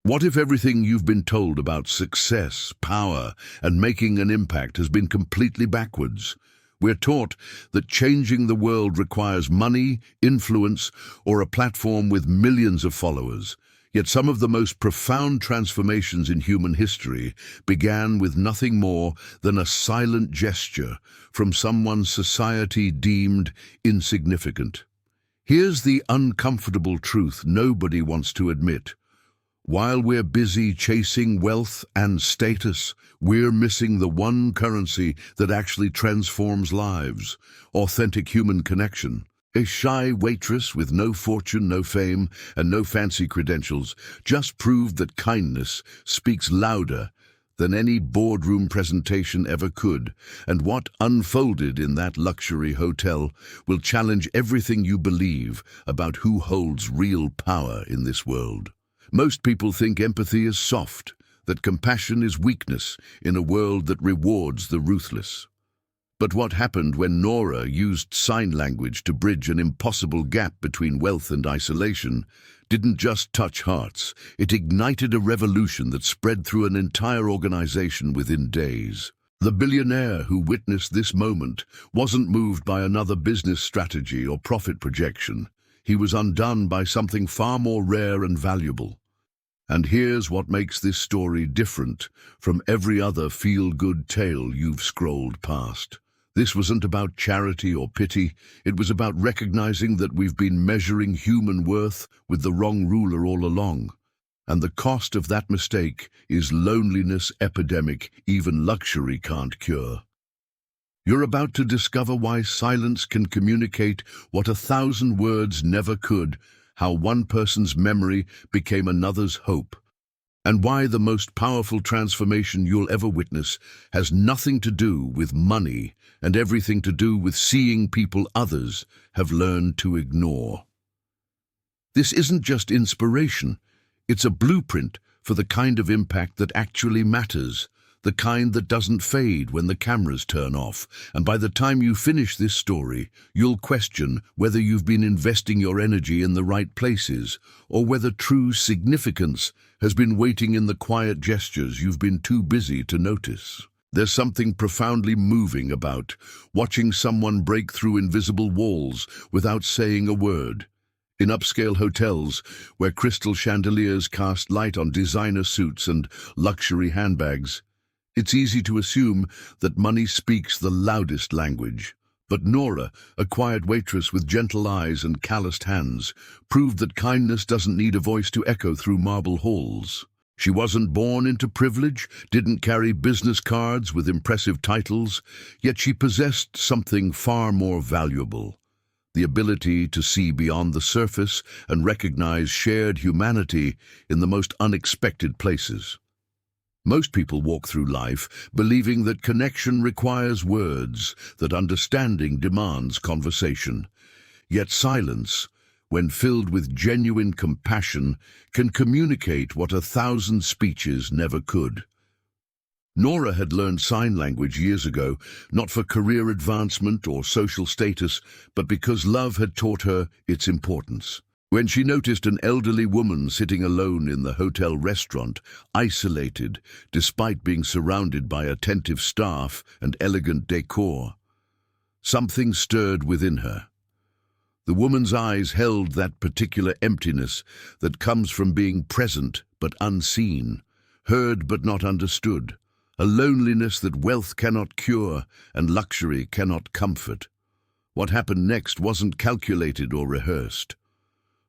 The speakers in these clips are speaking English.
What if everything you've been told about success, power, and making an impact has been completely backwards? We're taught that changing the world requires money, influence, or a platform with millions of followers. Yet some of the most profound transformations in human history began with nothing more than a silent gesture from someone society deemed insignificant. Here's the uncomfortable truth nobody wants to admit. While we're busy chasing wealth and status, we're missing the one currency that actually transforms lives: authentic human connection. A shy waitress with no fortune, no fame, and no fancy credentials just proved that kindness speaks louder than any boardroom presentation ever could, and what unfolded in that luxury hotel will challenge everything you believe about who holds real power in this world. Most people think empathy is soft, that compassion is weakness in a world that rewards the ruthless. But what happened when Nora used sign language to bridge an impossible gap between wealth and isolation didn't just touch hearts, it ignited a revolution that spread through an entire organization within days. The billionaire who witnessed this moment wasn't moved by another business strategy or profit projection. He was undone by something far more rare and valuable. And here's what makes this story different from every other feel-good tale you've scrolled past. This wasn't about charity or pity. It was about recognizing that we've been measuring human worth with the wrong ruler all along. And the cost of that mistake is loneliness epidemic even luxury can't cure. You're about to discover why silence can communicate what 1,000 words never could, how one person's memory became another's hope, and why the most powerful transformation you'll ever witness has nothing to do with money and everything to do with seeing people others have learned to ignore. This isn't just inspiration, it's a blueprint for the kind of impact that actually matters, the kind that doesn't fade when the cameras turn off. And by the time you finish this story, you'll question whether you've been investing your energy in the right places, or whether true significance has been waiting in the quiet gestures you've been too busy to notice. There's something profoundly moving about watching someone break through invisible walls without saying a word. In upscale hotels, where crystal chandeliers cast light on designer suits and luxury handbags, it's easy to assume that money speaks the loudest language. But Nora, a quiet waitress with gentle eyes and calloused hands, proved that kindness doesn't need a voice to echo through marble halls. She wasn't born into privilege, didn't carry business cards with impressive titles, yet she possessed something far more valuable: the ability to see beyond the surface and recognize shared humanity in the most unexpected places. Most people walk through life believing that connection requires words, that understanding demands conversation. Yet silence, when filled with genuine compassion, can communicate what 1,000 speeches never could. Nora had learned sign language years ago, not for career advancement or social status, but because love had taught her its importance. When she noticed an elderly woman sitting alone in the hotel restaurant, isolated despite being surrounded by attentive staff and elegant decor, something stirred within her. The woman's eyes held that particular emptiness that comes from being present but unseen, heard but not understood, a loneliness that wealth cannot cure and luxury cannot comfort. What happened next wasn't calculated or rehearsed.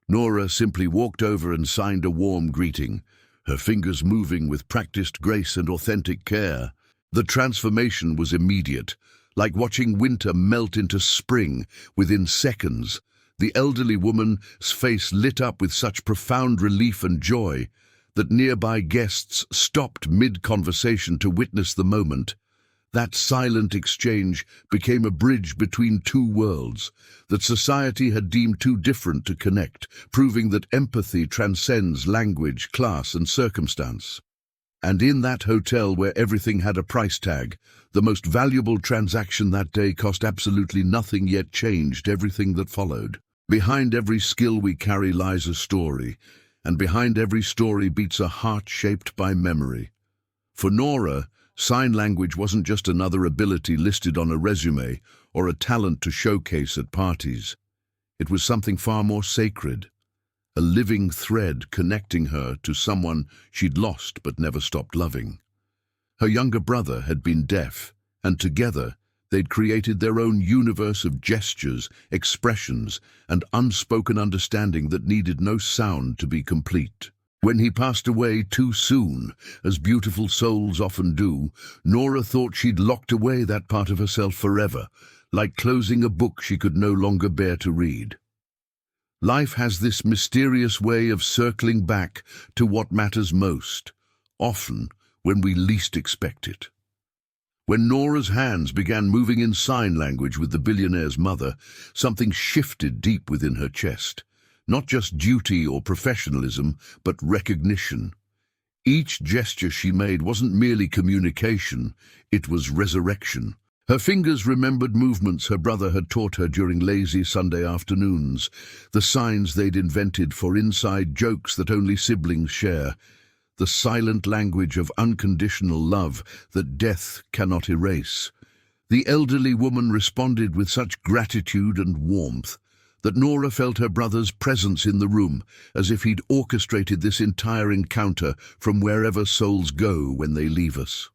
Nora simply walked over and signed a warm greeting, her fingers moving with practiced grace and authentic care. The transformation was immediate, like watching winter melt into spring within seconds. The elderly woman's face lit up with such profound relief and joy that nearby guests stopped mid-conversation to witness the moment. That silent exchange became a bridge between two worlds that society had deemed too different to connect, proving that empathy transcends language, class, and circumstance. And in that hotel where everything had a price tag, the most valuable transaction that day cost absolutely nothing yet changed everything that followed. Behind every skill we carry lies a story, and behind every story beats a heart shaped by memory. For Nora, sign language wasn't just another ability listed on a resume or a talent to showcase at parties. It was something far more sacred, a living thread connecting her to someone she'd lost but never stopped loving. Her younger brother had been deaf, and together they'd created their own universe of gestures, expressions, and unspoken understanding that needed no sound to be complete. When he passed away too soon, as beautiful souls often do, Nora thought she'd locked away that part of herself forever, like closing a book she could no longer bear to read. Life has this mysterious way of circling back to what matters most, often when we least expect it. When Nora's hands began moving in sign language with the billionaire's mother, something shifted deep within her chest. Not just duty or professionalism, but recognition. Each gesture she made wasn't merely communication, it was resurrection. Her fingers remembered movements her brother had taught her during lazy Sunday afternoons, the signs they'd invented for inside jokes that only siblings share, the silent language of unconditional love that death cannot erase. The elderly woman responded with such gratitude and warmth that Nora felt her brother's presence in the room, as if he'd orchestrated this entire encounter from wherever souls go when they leave us.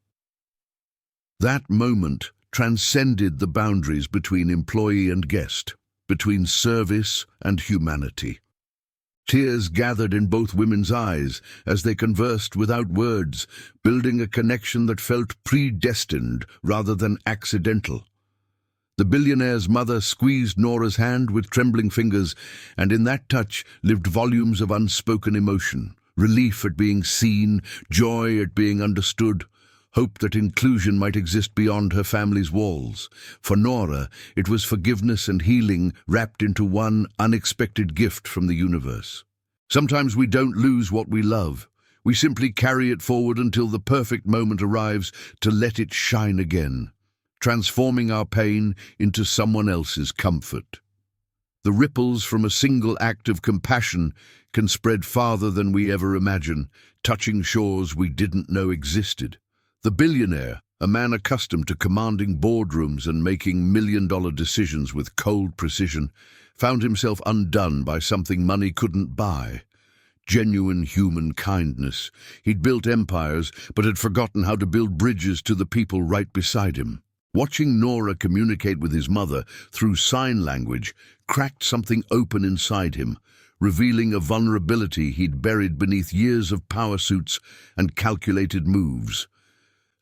That moment transcended the boundaries between employee and guest, between service and humanity. Tears gathered in both women's eyes as they conversed without words, building a connection that felt predestined rather than accidental. The billionaire's mother squeezed Nora's hand with trembling fingers, and in that touch lived volumes of unspoken emotion, relief at being seen, joy at being understood, hope that inclusion might exist beyond her family's walls. For Nora, it was forgiveness and healing wrapped into one unexpected gift from the universe. Sometimes we don't lose what we love. We simply carry it forward until the perfect moment arrives to let it shine again, transforming our pain into someone else's comfort. The ripples from a single act of compassion can spread farther than we ever imagine, touching shores we didn't know existed. The billionaire, a man accustomed to commanding boardrooms and making million-dollar decisions with cold precision, found himself undone by something money couldn't buy: genuine human kindness. He'd built empires, but had forgotten how to build bridges to the people right beside him. Watching Nora communicate with his mother through sign language cracked something open inside him, revealing a vulnerability he'd buried beneath years of power suits and calculated moves.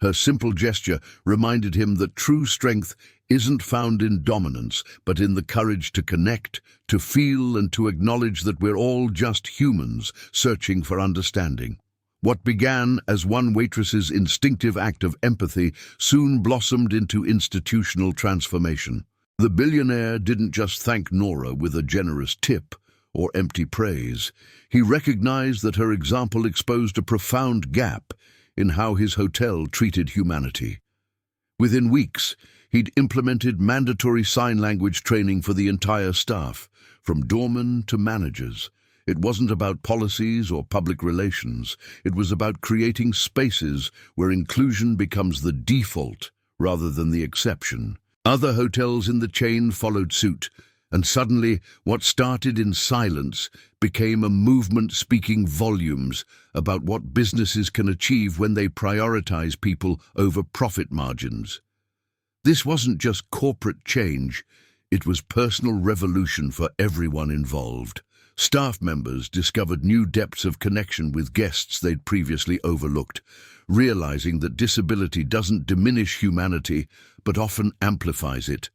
Her simple gesture reminded him that true strength isn't found in dominance, but in the courage to connect, to feel, and to acknowledge that we're all just humans searching for understanding. What began as one waitress's instinctive act of empathy soon blossomed into institutional transformation. The billionaire didn't just thank Nora with a generous tip or empty praise. He recognized that her example exposed a profound gap in how his hotel treated humanity. Within weeks, he'd implemented mandatory sign language training for the entire staff, from doormen to managers. It wasn't about policies or public relations. It was about creating spaces where inclusion becomes the default rather than the exception. Other hotels in the chain followed suit, and suddenly what started in silence became a movement speaking volumes about what businesses can achieve when they prioritize people over profit margins. This wasn't just corporate change, it was personal revolution for everyone involved. Staff members discovered new depths of connection with guests they'd previously overlooked, realizing that disability doesn't diminish humanity, but often amplifies it.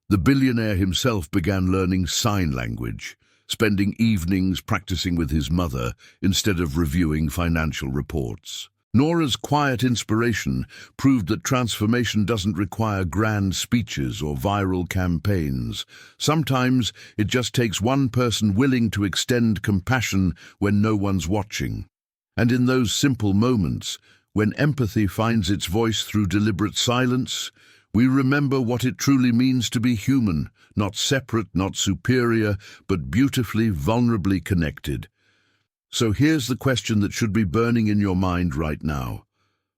The billionaire himself began learning sign language, spending evenings practicing with his mother instead of reviewing financial reports. Nora's quiet inspiration proved that transformation doesn't require grand speeches or viral campaigns. Sometimes it just takes one person willing to extend compassion when no one's watching. And in those simple moments, when empathy finds its voice through deliberate silence, we remember what it truly means to be human, not separate, not superior, but beautifully, vulnerably connected. So here's the question that should be burning in your mind right now.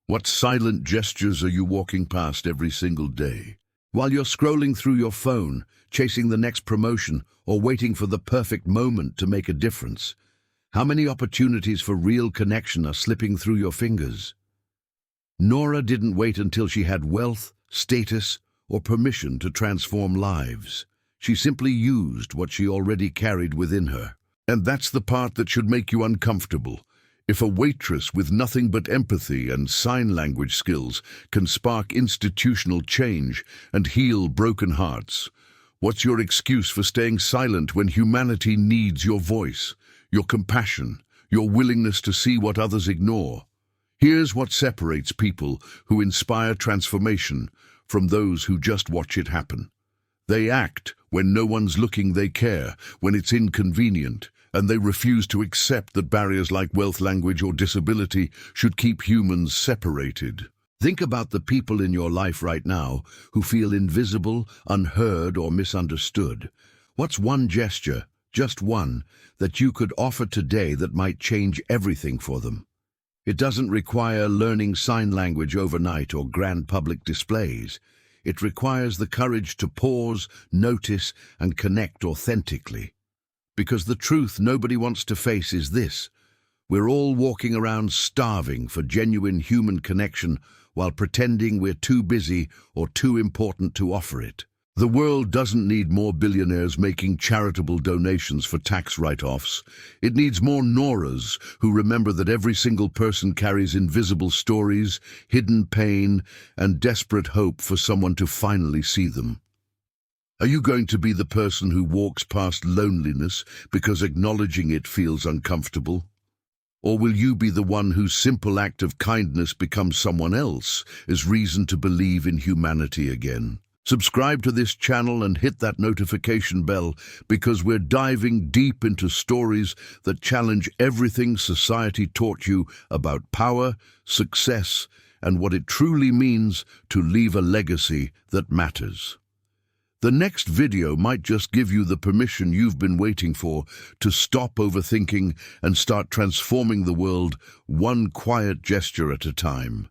What silent gestures are you walking past every single day? While you're scrolling through your phone, chasing the next promotion, or waiting for the perfect moment to make a difference, how many opportunities for real connection are slipping through your fingers? Nora didn't wait until she had wealth, status, or permission to transform lives. She simply used what she already carried within her. And that's the part that should make you uncomfortable. If a waitress with nothing but empathy and sign language skills can spark institutional change and heal broken hearts, what's your excuse for staying silent when humanity needs your voice, your compassion, your willingness to see what others ignore? Here's what separates people who inspire transformation from those who just watch it happen. They act when no one's looking, they care when it's inconvenient, and they refuse to accept that barriers like wealth, language, or disability should keep humans separated. Think about the people in your life right now who feel invisible, unheard, or misunderstood. What's one gesture, just one, that you could offer today that might change everything for them? It doesn't require learning sign language overnight or grand public displays. It requires the courage to pause, notice, and connect authentically. Because the truth nobody wants to face is this: we're all walking around starving for genuine human connection while pretending we're too busy or too important to offer it. The world doesn't need more billionaires making charitable donations for tax write-offs. It needs more Noras who remember that every single person carries invisible stories, hidden pain, and desperate hope for someone to finally see them. Are you going to be the person who walks past loneliness because acknowledging it feels uncomfortable? Or will you be the one whose simple act of kindness becomes someone else's reason to believe in humanity again? Subscribe to this channel and hit that notification bell, because we're diving deep into stories that challenge everything society taught you about power, success, and what it truly means to leave a legacy that matters. The next video might just give you the permission you've been waiting for to stop overthinking and start transforming the world one quiet gesture at a time.